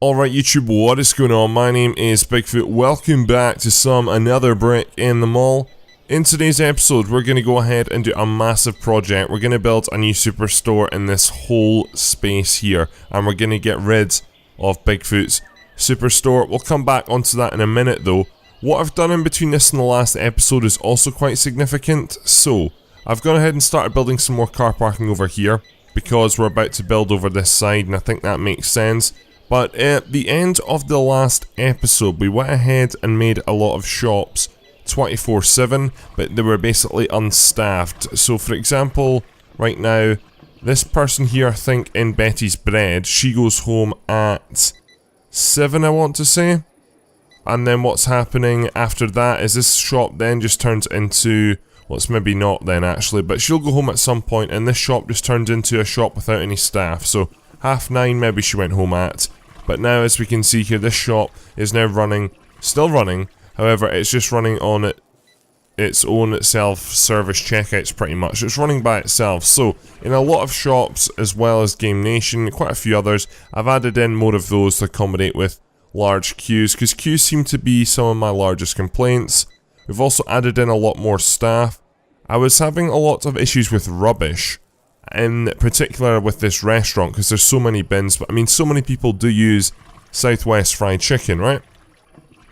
Alright YouTube, what is going on? My name is Bigfoot. Welcome back to another brick in the mall. In today's episode, we're going to go ahead and do a massive project. We're going to build a new superstore in this whole space here. And we're going to get rid of Bigfoot's superstore. We'll come back onto that in a minute though. What I've done in between this and the last episode is also quite significant. So, I've gone ahead and started building some more car parking over here, because we're about to build over this side and I think that makes sense. But at the end of the last episode, we went ahead and made a lot of shops 24/7, but they were basically unstaffed. So for example, right now, this person here, I think in Betty's Bread, she goes home at 7, I want to say. And then what's happening after that is this shop then just turns into, well, it's maybe not then actually, but she'll go home at some point and this shop just turned into a shop without any staff. So 9:30 maybe she went home at. But now, as we can see here, this shop is now running, still running, however, it's just running on its own self-service checkouts pretty much. It's running by itself. So, in a lot of shops, as well as Game Nation, quite a few others, I've added in more of those to accommodate with large queues, because queues seem to be some of my largest complaints. We've also added in a lot more staff. I was having a lot of issues with rubbish, in particular with this restaurant, because there's so many bins, but I mean so many people do use Southwest Fried Chicken, right?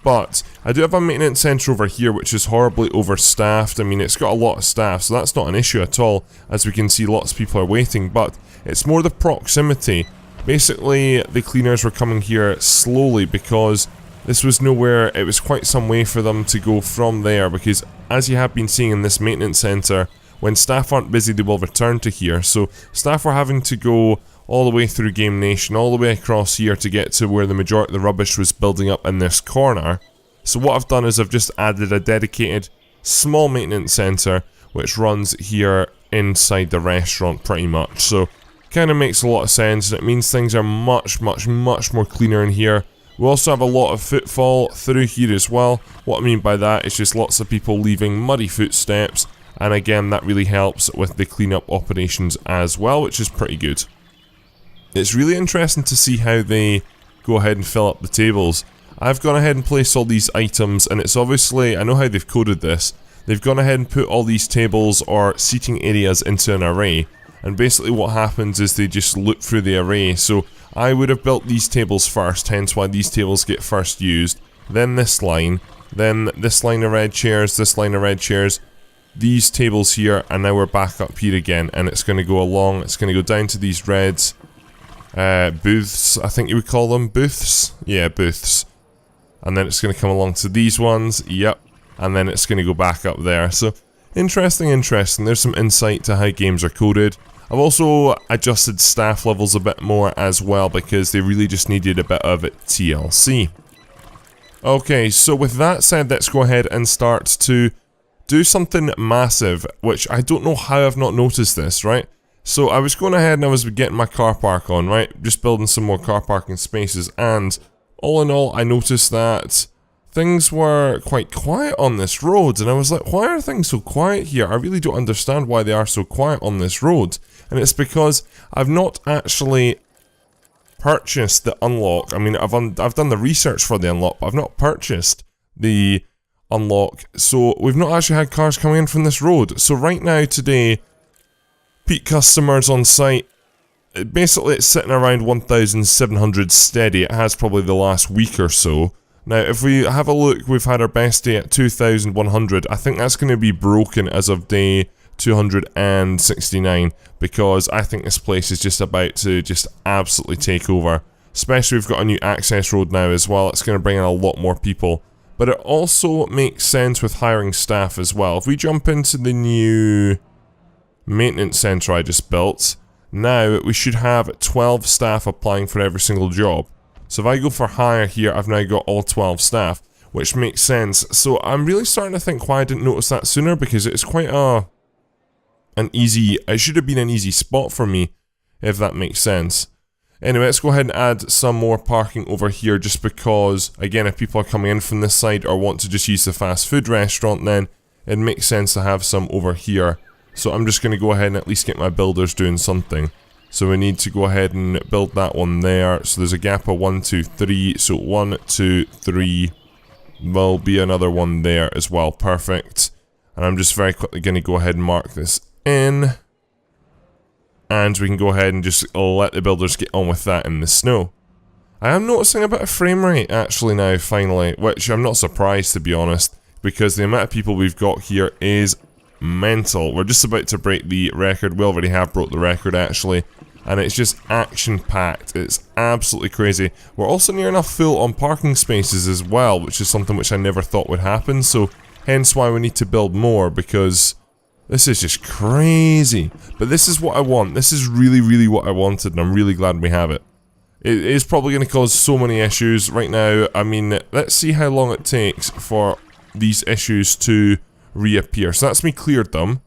But I do have a maintenance centre over here which is horribly overstaffed. I mean, it's got a lot of staff, so that's not an issue at all. As we can see, lots of people are waiting, but it's more the proximity. Basically, the cleaners were coming here slowly because this was nowhere, it was quite some way for them to go from there, because as you have been seeing in this maintenance centre, when staff aren't busy, they will return to here. So staff were having to go all the way through Game Nation, all the way across here to get to where the majority of the rubbish was building up in this corner. So what I've done is I've just added a dedicated small maintenance centre which runs here inside the restaurant pretty much. So kind of makes a lot of sense, and it means things are much more cleaner in here. We also have a lot of footfall through here as well. What I mean by that is just lots of people leaving muddy footsteps. And again, that really helps with the cleanup operations as well, which is pretty good. It's really interesting to see how they go ahead and fill up the tables. I've gone ahead and placed all these items, and it's obviously, I know how they've coded this. They've gone ahead and put all these tables or seating areas into an array. And basically what happens is they just loop through the array. So I would have built these tables first, hence why these tables get first used. Then this line of red chairs, this line of red chairs. These tables here, and now we're back up here again, and it's going to go along, it's going to go down to these reds booths, I think you would call them, booths? Yeah, booths. And then it's going to come along to these ones, yep, and then it's going to go back up there. So, interesting, there's some insight to how games are coded. I've also adjusted staff levels a bit more as well, because they really just needed a bit of TLC. Okay, so with that said, let's go ahead and start to do something massive, which I don't know how I've not noticed this, right? So I was going ahead and I was getting my car park on, right? Just building some more car parking spaces, and all in all, I noticed that things were quite quiet on this road, and I was like, why are things so quiet here? I really don't understand why they are so quiet on this road. And it's because I've not actually purchased the unlock. I mean, I've done the research for the unlock, but I've not purchased the unlock, so we've not actually had cars coming in from this road. So right now, today, peak customers on site, basically it's sitting around 1,700 steady. It has probably the last week or so. Now if we have a look, we've had our best day at 2,100. I think that's going to be broken as of day 269, because I think this place is just about to just absolutely take over. Especially we've got a new access road now as well. It's going to bring in a lot more people. But it also makes sense with hiring staff as well. If we jump into the new maintenance centre I just built, now we should have 12 staff applying for every single job. So if I go for hire here, I've now got all 12 staff, which makes sense. So I'm really starting to think why I didn't notice that sooner, because it's quite it should have been an easy spot for me, if that makes sense. Anyway, let's go ahead and add some more parking over here, just because, again, if people are coming in from this side or want to just use the fast food restaurant, then it makes sense to have some over here. So I'm just going to go ahead and at least get my builders doing something. So we need to go ahead and build that one there. So there's a gap of 1, 2, 3. So 1, 2, 3. Will be another one there as well. Perfect. And I'm just very quickly going to go ahead and mark this in. And we can go ahead and just let the builders get on with that in the snow. I am noticing a bit of frame rate actually now, finally, which I'm not surprised to be honest, because the amount of people we've got here is mental. We're just about to break the record. We already have broke the record actually, and it's just action-packed. It's absolutely crazy. We're also near enough full on parking spaces as well, which is something which I never thought would happen, so hence why we need to build more, because this is just crazy. But this is what I want. This is really, really what I wanted, and I'm really glad we have it. It is probably going to cause so many issues right now. I mean, let's see how long it takes for these issues to reappear. So that's me cleared them.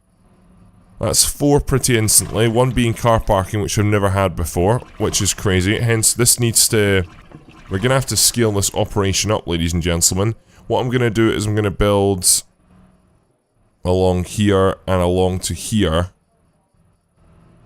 That's 4 pretty instantly. 1 being car parking, which I've never had before, which is crazy. Hence, this needs to... We're going to have to scale this operation up, ladies and gentlemen. What I'm going to do is I'm going to build along here and along to here.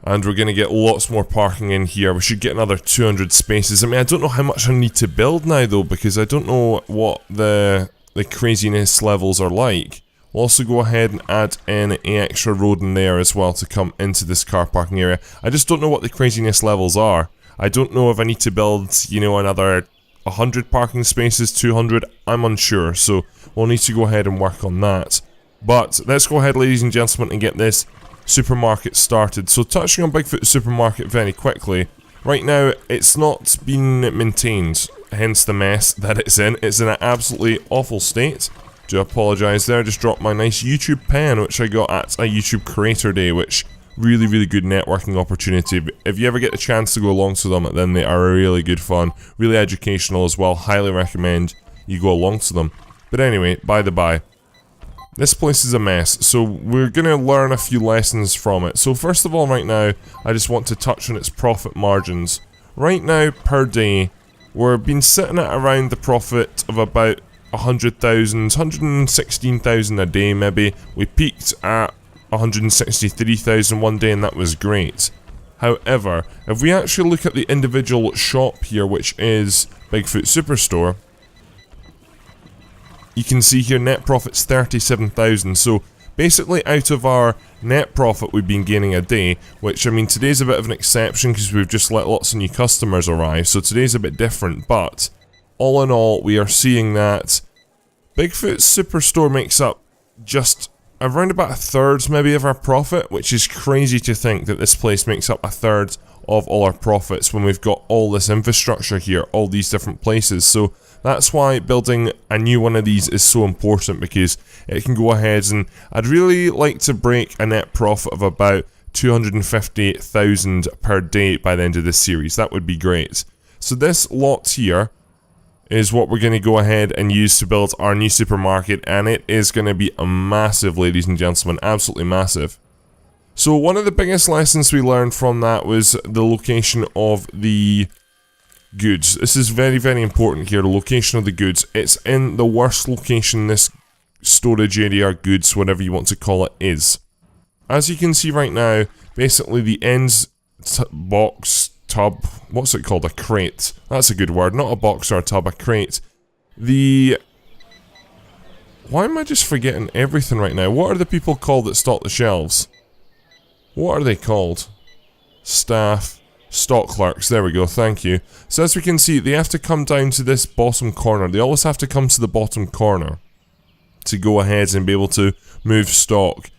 And we're going to get lots more parking in here. We should get another 200 spaces. I mean, I don't know how much I need to build now, though, because I don't know what the craziness levels are like. We'll also go ahead and add in an extra road in there as well to come into this car parking area. I just don't know what the craziness levels are. I don't know if I need to build, you know, another 100 parking spaces, 200. I'm unsure, so we'll need to go ahead and work on that. But let's go ahead, ladies and gentlemen, and get this supermarket started. So touching on Bigfoot Supermarket very quickly, right now it's not been maintained, hence the mess that it's in. It's in an absolutely awful state. Do apologise there, I just dropped my nice YouTube pen which I got at a YouTube Creator Day, which really, really good networking opportunity. If you ever get the chance to go along to them, then they are really good fun, really educational as well. Highly recommend you go along to them. But anyway, by the by, this place is a mess, so we're going to learn a few lessons from it. So first of all, right now, I just want to touch on its profit margins. Right now, per day, we're been sitting at around the profit of about 100,000, 116,000 a day maybe. We peaked at 163,000 one day, and that was great. However, if we actually look at the individual shop here, which is Bigfoot Superstore, you can see here net profit's 37,000, so basically out of our net profit we've been gaining a day, which I mean today's a bit of an exception because we've just let lots of new customers arrive, so today's a bit different, but all in all we are seeing that Bigfoot Superstore makes up just around about a third maybe of our profit, which is crazy to think that this place makes up a third of all our profits when we've got all this infrastructure here, all these different places. So that's why building a new one of these is so important, because it can go ahead, and I'd really like to break a net profit of about 250,000 per day by the end of this series. That would be great. So this lot here is what we're going to go ahead and use to build our new supermarket, and it is going to be a massive, ladies and gentlemen, absolutely massive. So one of the biggest lessons we learned from that was the location of the goods. This is very, very important here, the location of the goods. It's in the worst location this storage area, goods, whatever you want to call it, is. As you can see right now, basically the ends box, tub, what's it called, a crate. That's a good word, not a box or a tub, a crate. Why am I just forgetting everything right now? What are the people called that stock the shelves? What are they called? Staff. Stock clerks, there we go, thank you. So as we can see, they have to come down to this bottom corner. They always have to come to the bottom corner to go ahead and be able to move stock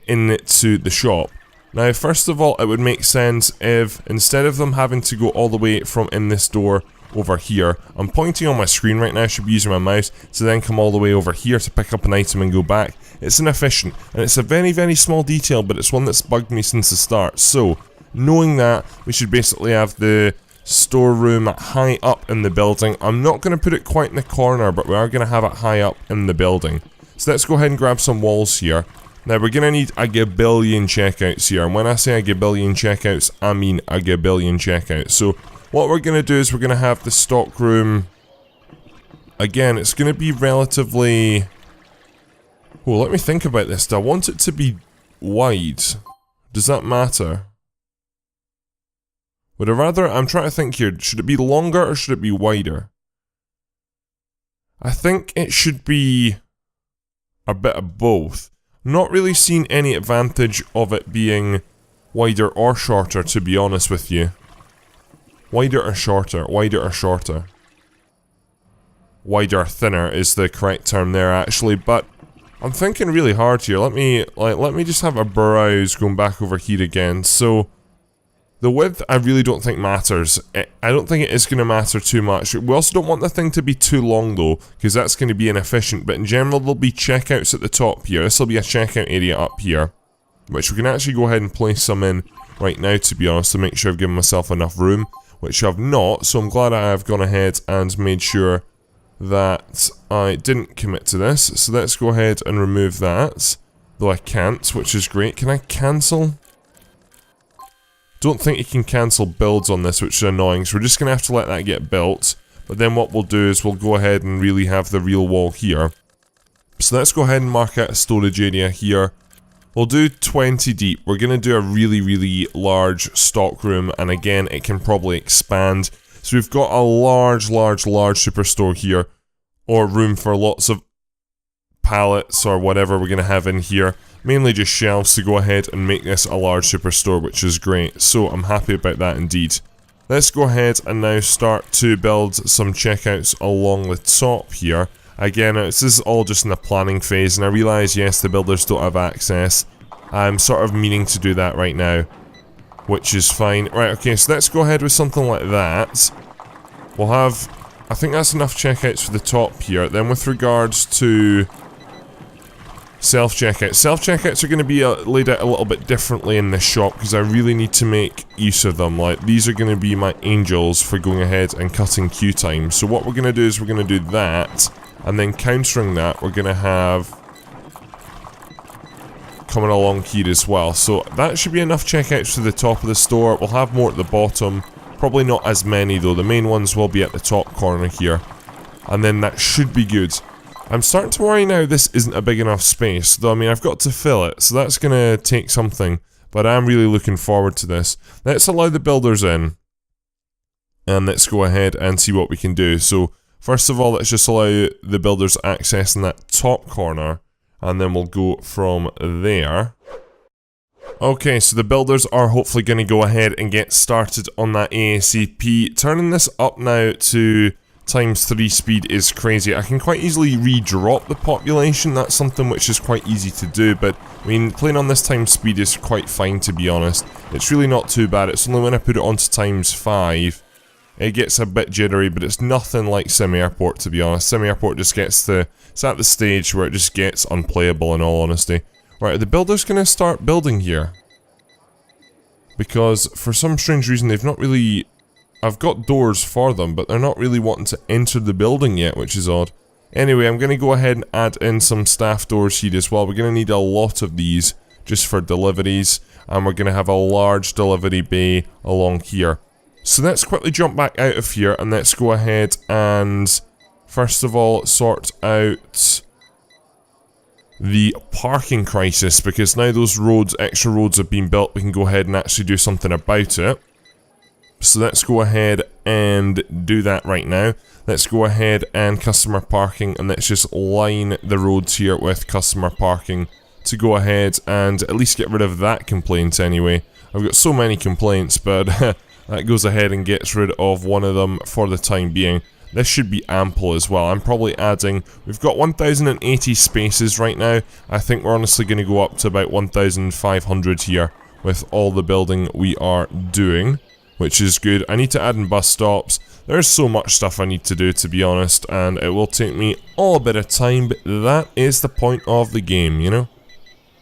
into the shop. Now, first of all, it would make sense if, instead of them having to go all the way from in this door over here, I'm pointing on my screen right now, I should be using my mouse, to then come all the way over here to pick up an item and go back. It's inefficient, and it's a very, very small detail, but it's one that's bugged me since the start. So, knowing that, we should basically have the storeroom high up in the building. I'm not going to put it quite in the corner, but we are going to have it high up in the building. So let's go ahead and grab some walls here. Now we're going to need a gabillion checkouts here, and when I say a gabillion checkouts, I mean a gabillion checkouts. So what we're going to do is we're going to have the stock room, again, it's going to be relatively, well, let me think about this. Do I want it to be wide? Does that matter? Would I rather, I'm trying to think here, should it be longer or should it be wider? I think it should be a bit of both. Not really seen any advantage of it being wider or shorter, to be honest with you. Wider or shorter? Wider or shorter? Wider, thinner is the correct term there, actually, but I'm thinking really hard here. Let me just have a browse going back over here again. So, the width I really don't think matters. I don't think it is going to matter too much. We also don't want the thing to be too long though, because that's going to be inefficient, but in general there'll be checkouts at the top here. This will be a checkout area up here, which we can actually go ahead and place some in right now, to be honest, to make sure I've given myself enough room, which I've not, so I'm glad I have gone ahead and made sure that I didn't commit to this. So let's go ahead and remove that, though I can't, which is great. Can I cancel? Don't think you can cancel builds on this, which is annoying, so we're just going to have to let that get built. But then what we'll do is we'll go ahead and really have the real wall here. So let's go ahead and mark out a storage area here. We'll do 20 deep. We're going to do a really, really large stock room, and again, it can probably expand. So we've got a large superstore here, or room for lots of pallets or whatever we're going to have in here. Mainly just shelves to go ahead and make this a large superstore, which is great. So I'm happy about that indeed. Let's go ahead and now start to build some checkouts along the top here. Again, this is all just in the planning phase, and I realise, yes, the builders don't have access. I'm sort of meaning to do that right now, which is fine. Right, okay, so let's go ahead with something like that. We'll have, I think that's enough checkouts for the top here. Then with regards to self-checkouts. Self-checkouts are going to be laid out a little bit differently in this shop, because I really need to make use of them. Like, these are going to be my angels for going ahead and cutting queue time. So what we're going to do is we're going to do that, and then countering that, we're going to have coming along here as well. So that should be enough checkouts to the top of the store. We'll have more at the bottom. Probably not as many though. The main ones will be at the top corner here. And then that should be good. I'm starting to worry now this isn't a big enough space, though I mean I've got to fill it, so that's going to take something, but I'm really looking forward to this. Let's allow the builders in, and let's go ahead and see what we can do. So first of all, let's just allow the builders access in that top corner, and then we'll go from there. Okay, so the builders are hopefully going to go ahead and get started on that ASAP. Turning this up now to ×3 speed is crazy. I can quite easily re-drop the population. That's something which is quite easy to do, but I mean, playing on this ×speed is quite fine, to be honest. It's really not too bad. It's only when I put it onto ×5 it gets a bit jittery, but it's nothing like Semi-Airport, to be honest. Semi-Airport just gets to, it's at the stage where it just gets unplayable, in all honesty. Right, are the builders gonna start building here? Because for some strange reason they've not really, I've got doors for them, but they're not really wanting to enter the building yet, which is odd. Anyway, I'm going to go ahead and add in some staff doors here as well. We're going to need a lot of these just for deliveries, and we're going to have a large delivery bay along here. So let's quickly jump back out of here, and let's go ahead and first of all sort out the parking crisis, because now those roads, extra roads have been built, we can go ahead and actually do something about it. So let's go ahead and do that right now. Let's go ahead and customer parking, and let's just line the roads here with customer parking to go ahead and at least get rid of that complaint anyway. I've got so many complaints, but that goes ahead and gets rid of one of them for the time being. This should be ample as well. I'm probably adding, we've got 1080 spaces right now. I think we're honestly going to go up to about 1500 here with all the building we are doing, which is good. I need to add in bus stops. There's so much stuff I need to do, to be honest, and it will take me all a bit of time, but that is the point of the game, you know?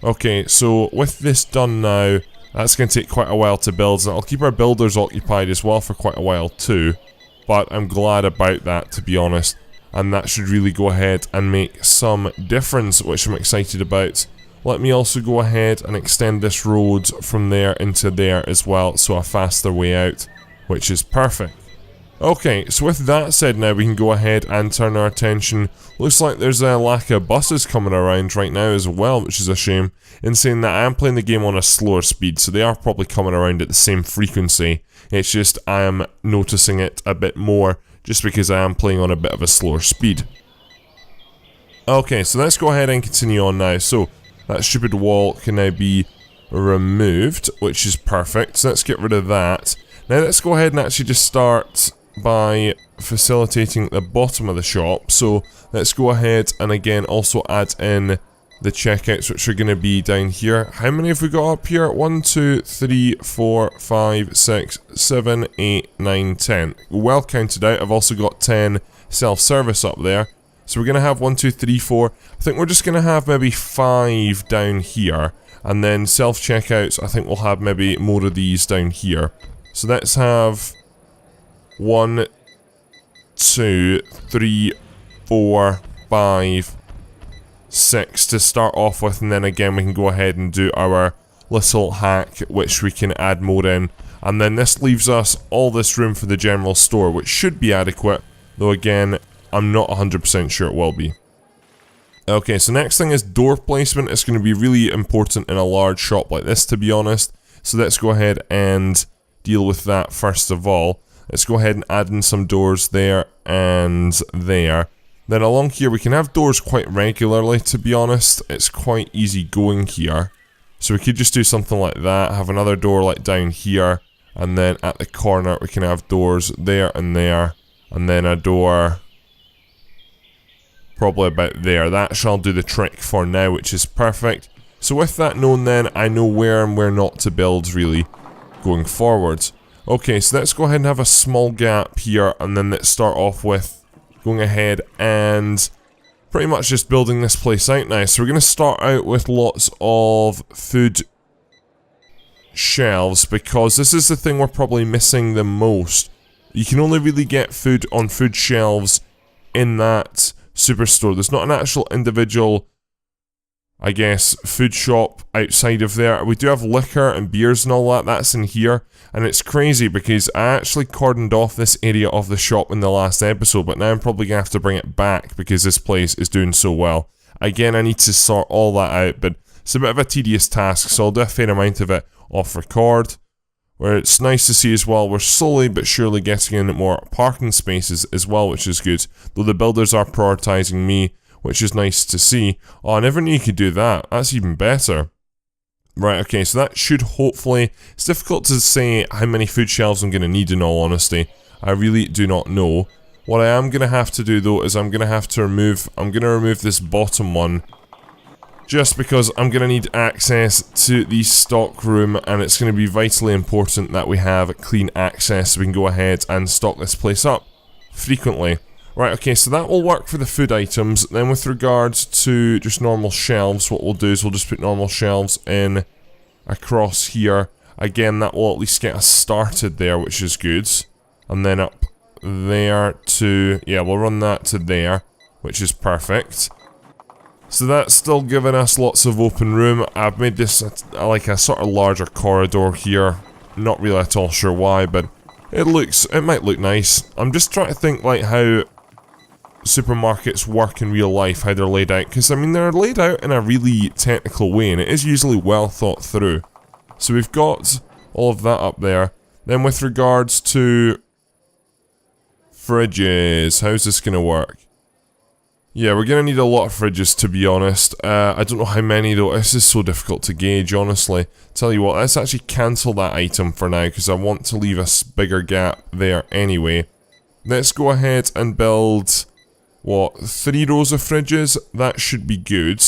Okay, so with this done now, that's going to take quite a while to build, and I'll keep our builders occupied as well for quite a while too. But I'm glad about that, to be honest, and that should really go ahead and make some difference, which I'm excited about. Let me also go ahead and extend this road from there into there as well, so a faster way out, which is perfect. Okay, so with that said now, we can go ahead and turn our attention. Looks like there's a lack of buses coming around right now as well, which is a shame. In saying that, I am playing the game on a slower speed, so they are probably coming around at the same frequency. It's just I am noticing it a bit more just because I am playing on a bit of a slower speed. Okay, so let's go ahead and continue on now. So that stupid wall can now be removed, which is perfect. So let's get rid of that. Now let's go ahead and actually just start by facilitating the bottom of the shop. So let's go ahead and again also add in the checkouts, which are going to be down here. How many have we got up here? 1, 2, 3, 4, 5, 6, 7, 8, 9, 10. Well counted out. I've also got 10 self-service up there. So we're going to have 1, 2, 3, 4. I think we're just going to have maybe 5 down here. And then self-checkouts, I think we'll have maybe more of these down here. So let's have 1, 2, 3, 4, 5, 6 to start off with, and then again we can go ahead and do our little hack, which we can add more in. And then this leaves us all this room for the general store, which should be adequate, though again, I'm not 100% sure it will be. Okay, so next thing is door placement. It's going to be really important in a large shop like this, to be honest. So let's go ahead and deal with that first of all. Let's go ahead and add in some doors there and there. Then along here we can have doors quite regularly, to be honest. It's quite easy going here. So we could just do something like that, have another door like down here, and then at the corner we can have doors there, and then a door probably about there. That shall do the trick for now, which is perfect. So with that known then, I know where and where not to build really going forward. Okay, so let's go ahead and have a small gap here, and then let's start off with going ahead and pretty much just building this place out now. So we're going to start out with lots of food shelves, because this is the thing we're probably missing the most. You can only really get food on food shelves in that superstore. There's not an actual individual, I guess, food shop outside of there. We do have liquor and beers and all that, that's in here. And it's crazy because I actually cordoned off this area of the shop in the last episode, but now I'm probably going to have to bring it back because this place is doing so well. Again, I need to sort all that out, but it's a bit of a tedious task, so I'll do a fair amount of it off record. Where it's nice to see as well, we're slowly but surely getting in more parking spaces as well, which is good. Though the builders are prioritising me, which is nice to see. Oh, I never knew you could do that. That's even better. Right, okay, so that should hopefully... It's difficult to say how many food shelves I'm going to need, in all honesty. I really do not know. What I am going to have to do, though, is I'm going to have to remove... I'm going to remove this bottom one. Just because I'm going to need access to the stock room, and it's going to be vitally important that we have clean access so we can go ahead and stock this place up frequently. Right, okay, so that will work for the food items. Then with regards to just normal shelves, what we'll do is we'll just put normal shelves in across here. Again, that will at least get us started there, which is good. And then up there to... yeah, we'll run that to there, which is perfect. So that's still giving us lots of open room. I've made this like a sort of larger corridor here. Not really at all sure why, but it might look nice. I'm just trying to think like how supermarkets work in real life, how they're laid out, because I mean they're laid out in a really technical way, and it is usually well thought through. So we've got all of that up there. Then with regards to fridges, how's this gonna work? Yeah, we're gonna need a lot of fridges, to be honest. I don't know how many though. This is so difficult to gauge, honestly. Tell you what, let's actually cancel that item for now, because I want to leave a bigger gap there anyway. Let's go ahead and build... what, 3 rows of fridges? That should be good.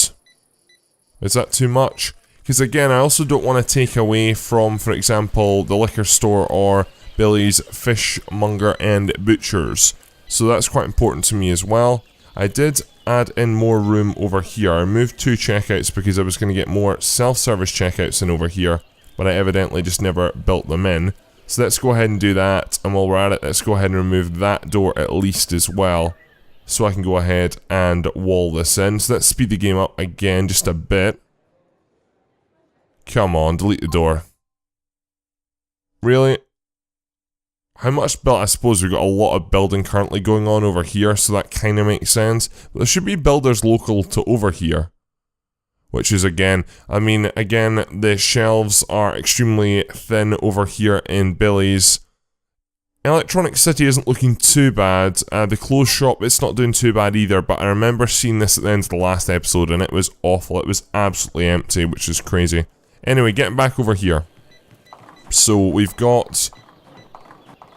Is that too much? Because again, I also don't want to take away from, for example, the liquor store or Billy's Fishmonger and Butchers. So that's quite important to me as well. I did add in more room over here. I moved 2 checkouts because I was going to get more self-service checkouts in over here, but I evidently just never built them in. So let's go ahead and do that, and while we're at it, let's go ahead and remove that door at least as well. So I can go ahead and wall this in. So let's speed the game up again just a bit. Come on, delete the door. Really? How much built? I suppose we've got a lot of building currently going on over here, so that kind of makes sense. But there should be builders local to over here. Which is again, the shelves are extremely thin over here in Billy's. Electronic City isn't looking too bad. The clothes shop, it's not doing too bad either, but I remember seeing this at the end of the last episode and it was awful. It was absolutely empty, which is crazy. Anyway, getting back over here. So we've got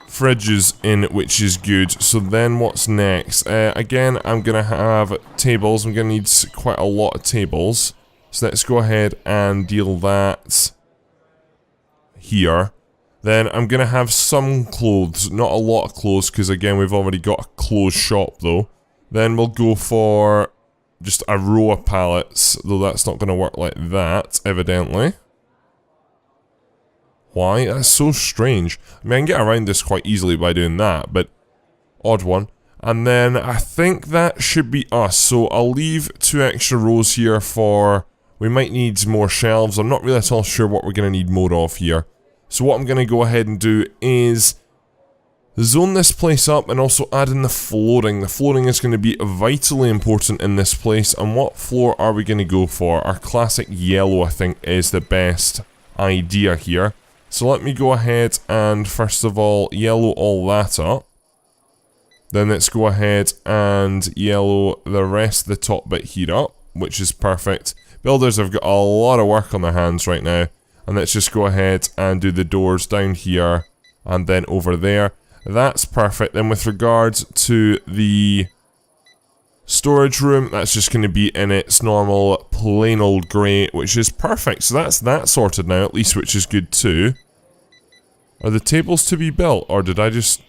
fridges in, which is good. So then what's next? Again, I'm going to have tables. I'm going to need quite a lot of tables. So let's go ahead and deal that here. Then I'm going to have some clothes, not a lot of clothes, because again, we've already got a clothes shop though. Then we'll go for just a row of pallets, though that's not going to work like that, evidently. Why? That's so strange. I mean, I can get around this quite easily by doing that, but odd one. And then I think that should be us, so I'll leave 2 extra rows here for... We might need more shelves. I'm not really at all sure what we're going to need more of here. So what I'm going to go ahead and do is zone this place up and also add in the flooring. The flooring is going to be vitally important in this place. And what floor are we going to go for? Our classic yellow, I think, is the best idea here. So let me go ahead and first of all yellow all that up. Then let's go ahead and yellow the rest of the top bit here up, which is perfect. Builders have got a lot of work on their hands right now. And let's just go ahead and do the doors down here and then over there. That's perfect. Then with regards to the storage room, that's just going to be in its normal plain old grey, which is perfect. So that's that sorted now, at least, which is good too. Are the tables to be built, or did I just...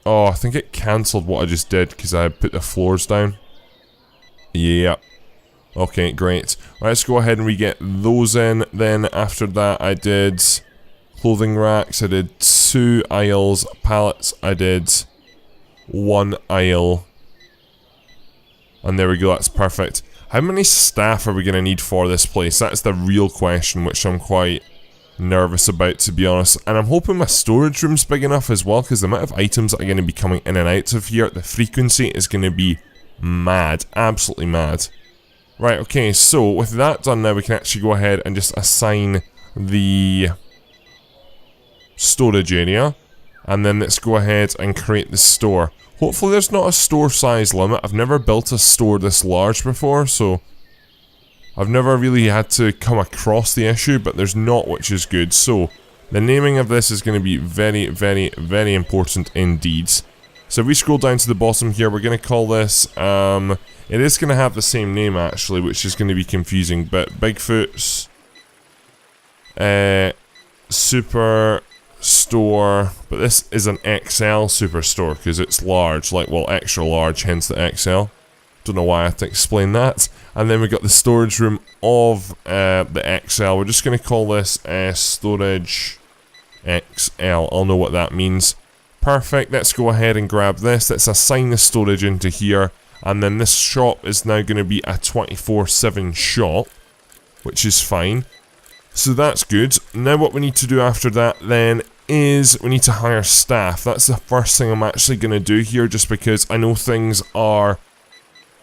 Oh, I think it cancelled what I just did because I put the floors down. Yeah. Okay, great. Let's go ahead and re-get those in. Then after that I did clothing racks, I did 2 aisles, pallets, I did 1 aisle. And there we go, that's perfect. How many staff are we going to need for this place? That's the real question, which I'm quite nervous about, to be honest. And I'm hoping my storage room's big enough as well, because the amount of items that are going to be coming in and out of here, the frequency is going to be mad. Absolutely mad. Right, okay, so with that done now, we can actually go ahead and just assign the storage area. And then let's go ahead and create the store. Hopefully there's not a store size limit. I've never built a store this large before, so I've never really had to come across the issue, but there's not, which is good. So the naming of this is going to be very, very, very important indeed. So if we scroll down to the bottom here, we're going to call this, it is going to have the same name actually, which is going to be confusing, but Bigfoot's Superstore, but this is an XL Superstore because it's large, like, well, extra large, hence the XL. Don't know why I have to explain that. And then we got the storage room of the XL. We're just going to call this Storage XL. I'll know what that means. Perfect, let's go ahead and grab this. Let's assign the storage into here. And then this shop is now going to be a 24/7 shop, which is fine. So that's good. Now what we need to do after that then is we need to hire staff. That's the first thing I'm actually going to do here, just because I know things are...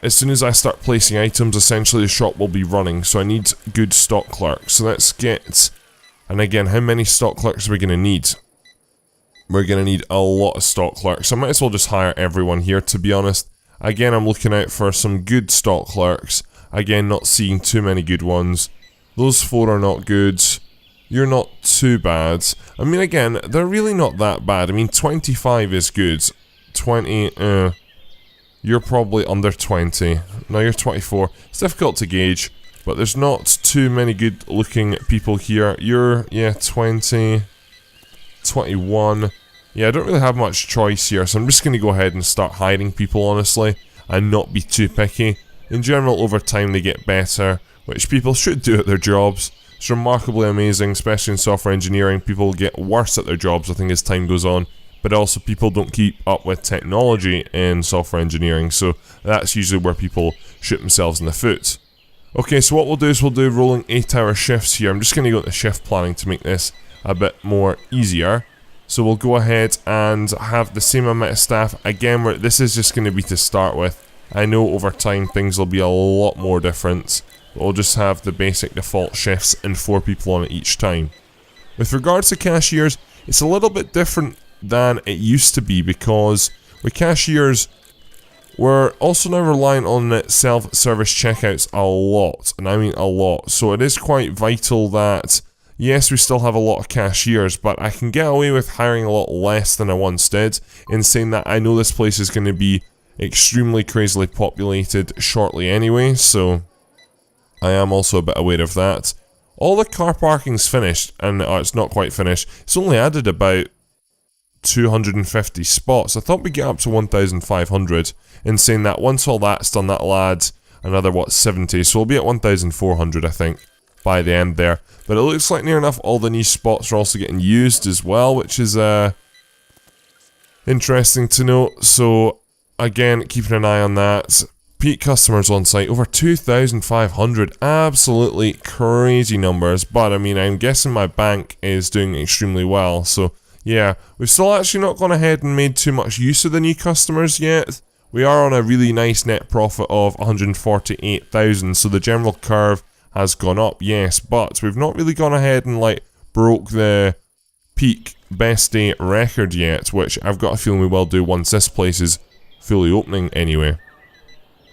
As soon as I start placing items, essentially the shop will be running. So I need good stock clerks. So let's get... And again, how many stock clerks are we going to need? We're going to need a lot of stock clerks. I might as well just hire everyone here, to be honest. Again, I'm looking out for some good stock clerks. Again, not seeing too many good ones. Those 4 are not good. You're not too bad. I mean, again, they're really not that bad. I mean, 25 is good. 20, you're probably under 20. No, you're 24. It's difficult to gauge, but there's not too many good looking people here. You're, yeah, 20, 21. Yeah, I don't really have much choice here, so I'm just going to go ahead and start hiring people, honestly, and not be too picky. In general, over time they get better, which people should do at their jobs. It's remarkably amazing, especially in software engineering. People get worse at their jobs, I think, as time goes on. But also, people don't keep up with technology in software engineering, so that's usually where people shoot themselves in the foot. Okay, so what we'll do is we'll do rolling 8-hour shifts here. I'm just going to go into shift planning to make this a bit more easier. So we'll go ahead and have the same amount of staff. Again, this is just going to be to start with. I know over time things will be a lot more different. But we'll just have the basic default shifts and 4 people on it each time. With regards to cashiers, it's a little bit different than it used to be, because with cashiers, we're also now relying on self-service checkouts a lot, and I mean a lot. So it is quite vital that, yes, we still have a lot of cashiers, but I can get away with hiring a lot less than I once did, in saying that I know this place is going to be extremely crazily populated shortly anyway, so I am also a bit aware of that. All the car parking's finished, and it's not quite finished. It's only added about 250 spots. I thought we'd get up to 1,500, in saying that once all that's done, that'll add another, 70, so we'll be at 1,400, I think, by the end there. But it looks like near enough all the new spots are also getting used as well, which is interesting to note. So again, keeping an eye on that. Peak customers on site, over 2,500, absolutely crazy numbers, but I mean, I'm guessing my bank is doing extremely well, so yeah, we've still actually not gone ahead and made too much use of the new customers yet. We are on a really nice net profit of 148,000, so the general curve has gone up, yes, but we've not really gone ahead and like broke the peak best day record yet, which I've got a feeling we will do once this place is fully opening anyway.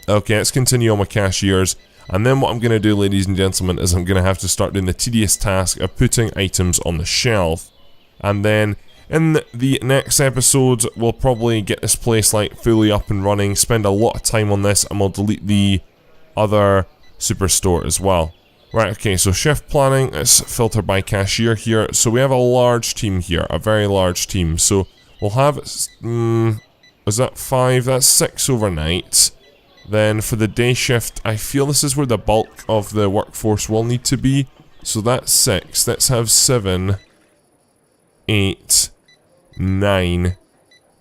Okay, let's continue on with cashiers, and then what I'm going to do, ladies and gentlemen, is I'm going to have to start doing the tedious task of putting items on the shelf. And then in the next episode, we'll probably get this place like fully up and running, spend a lot of time on this, and we'll delete the other superstore as well. Right, okay, so shift planning, let's filter by cashier here. So we have a large team here, a very large team. So we'll have, is that 5? That's 6 overnight. Then for the day shift, I feel this is where the bulk of the workforce will need to be. So that's 6. Let's have 7, 8, 9,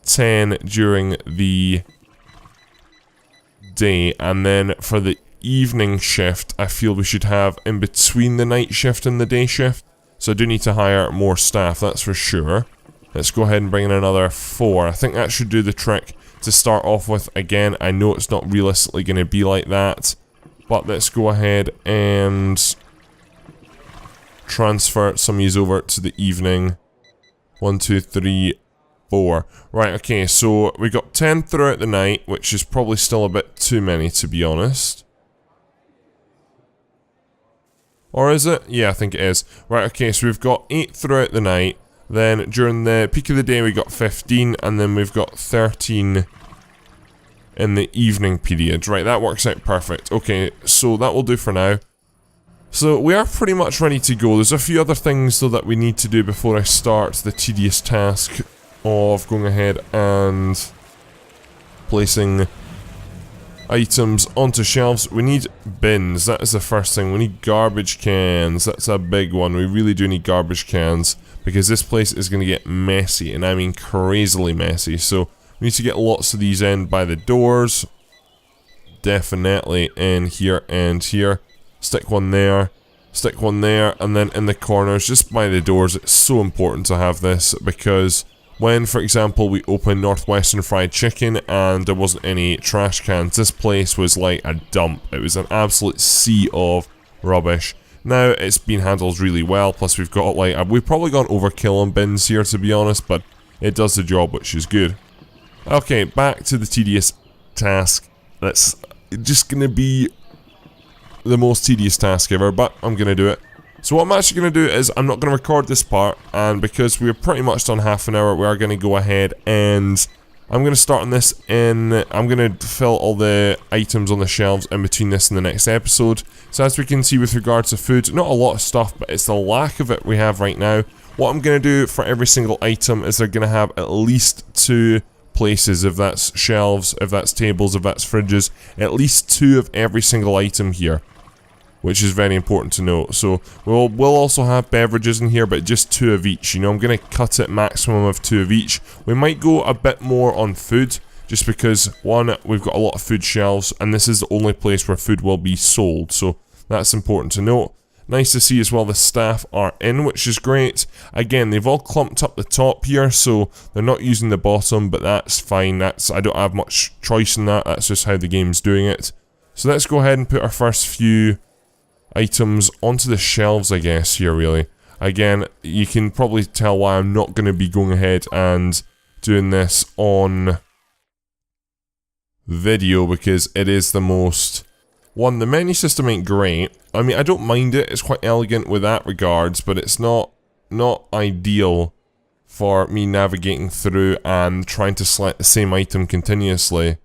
10 during the day. And then for the evening shift, I feel we should have in between the night shift and the day shift. So I do need to hire more staff, that's for sure. Let's go ahead and bring in another 4. I think that should do the trick to start off with. Again, I know it's not realistically going to be like that, but let's go ahead and transfer some of these over to the evening. 1, 2, 3, 4. Right, okay, so we got 10 throughout the night, which is probably still a bit too many, to be honest. Or is it? Yeah, I think it is. Right, okay, so we've got 8 throughout the night. Then during the peak of the day we got 15, and then we've got 13 in the evening period. Right, that works out perfect. Okay, so that will do for now. So we are pretty much ready to go. There's a few other things though that we need to do before I start the tedious task of going ahead and placing items onto shelves. We need bins, that is the first thing. We need garbage cans, that's a big one. We really do need garbage cans, because this place is going to get messy, and I mean crazily messy. So we need to get lots of these in by the doors. Definitely in here and here. Stick one there, stick one there, and then in the corners, just by the doors. It's so important to have this, because when, for example, we opened Northwestern Fried Chicken and there wasn't any trash cans, this place was like a dump. It was an absolute sea of rubbish. Now it's been handled really well, plus we've got like, we've probably gone overkill on bins here, to be honest, but it does the job, which is good. Okay, back to the tedious task. That's just gonna be the most tedious task ever, but I'm gonna do it. So what I'm actually gonna do is, I'm not gonna record this part, and because we're pretty much done half an hour, we are gonna go ahead and I'm going to start on this I'm going to fill all the items on the shelves in between this and the next episode. So as we can see with regards to food, not a lot of stuff, but it's the lack of it we have right now. What I'm going to do for every single item is they're going to have at least 2 places, if that's shelves, if that's tables, if that's fridges, at least 2 of every single item here, which is very important to note. So we'll also have beverages in here, but just 2 of each. You know, I'm going to cut it maximum of 2 of each. We might go a bit more on food, just because, one, we've got a lot of food shelves, and this is the only place where food will be sold, so that's important to note. Nice to see as well the staff are in, which is great. Again, they've all clumped up the top here, so they're not using the bottom, but that's fine. I don't have much choice in that. That's just how the game's doing it. So let's go ahead and put our first few items onto the shelves, I guess, here, really. again, you can probably tell why I'm not going to be going ahead and doing this on video, because it is the most... One, the menu system ain't great. I mean, I don't mind it, it's quite elegant with that regards, but it's not ideal for me navigating through and trying to select the same item continuously.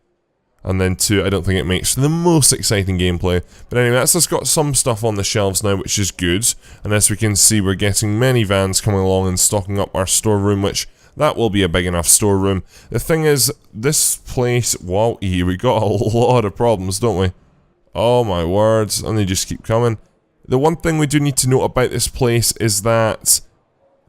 And then 2, I don't think it makes the most exciting gameplay. But anyway, that's just got some stuff on the shelves now, which is good. And as we can see, we're getting many vans coming along and stocking up our storeroom, which that will be a big enough storeroom. The thing is, this place, wow, we got a lot of problems, don't we? Oh my words, and they just keep coming. The one thing we do need to note about this place is that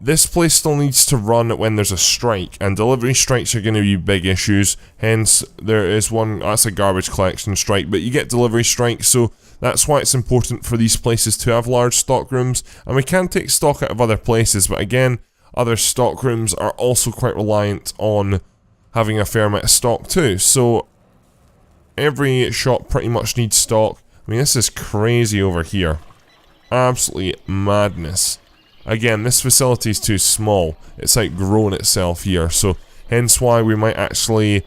this place still needs to run when there's a strike, and delivery strikes are going to be big issues. Hence, there is one, that's a garbage collection strike, but you get delivery strikes, so that's why it's important for these places to have large stock rooms. And we can take stock out of other places, but again, other stock rooms are also quite reliant on having a fair amount of stock too. So, every shop pretty much needs stock. I mean, this is crazy over here. Absolutely madness. Again, this facility is too small. It's like grown itself here, so hence why we might actually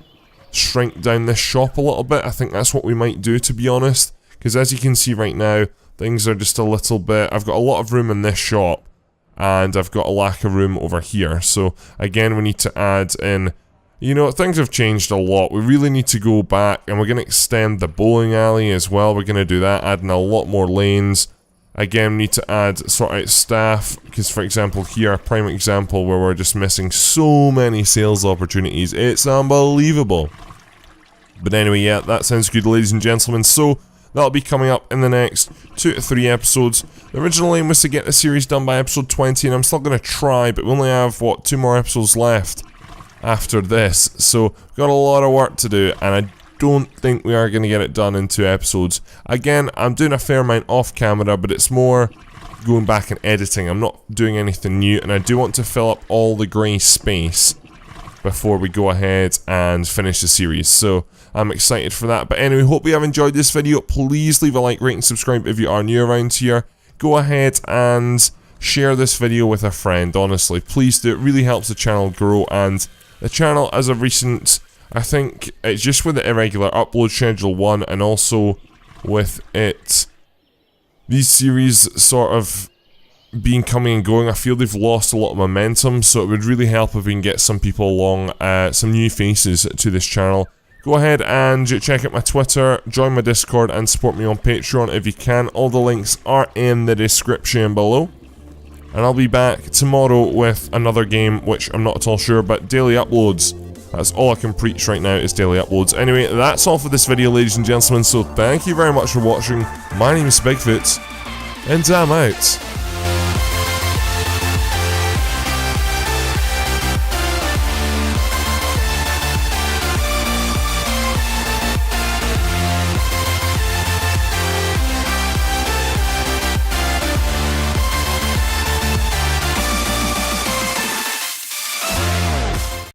shrink down this shop a little bit. I think that's what we might do, to be honest, because as you can see right now, things are just a little bit... I've got a lot of room in this shop, and I've got a lack of room over here. So again, we need to add in... You know, things have changed a lot. We really need to go back, and we're going to extend the bowling alley as well. We're going to do that, adding a lot more lanes. Again, we need to sort out staff, because for example here, a prime example where we're just missing so many sales opportunities. It's unbelievable. But anyway, yeah, that sounds good, ladies and gentlemen. So, that'll be coming up in the next 2 to 3 episodes. The original aim was to get the series done by episode 20, and I'm still going to try, but we only have, what, 2 more episodes left after this. So, we've got a lot of work to do, and I don't think we are going to get it done in 2 episodes. Again, I'm doing a fair amount off camera, but it's more going back and editing. I'm not doing anything new, and I do want to fill up all the grey space before we go ahead and finish the series. So, I'm excited for that. But anyway, hope you have enjoyed this video. Please leave a like, rate, and subscribe if you are new around here. Go ahead and share this video with a friend, honestly. Please do. It really helps the channel grow, and the channel, as of recent... I think it's just with the irregular upload schedule 1, and also with it, these series sort of being coming and going, I feel they've lost a lot of momentum, so it would really help if we can get some people along, some new faces to this channel. Go ahead and check out my Twitter, join my Discord, and support me on Patreon if you can. All the links are in the description below. And I'll be back tomorrow with another game, which I'm not at all sure, but daily uploads. That's all I can preach right now is daily uploads. Anyway, that's all for this video, ladies and gentlemen, so thank you very much for watching. My name is Bigfoot, and I'm out.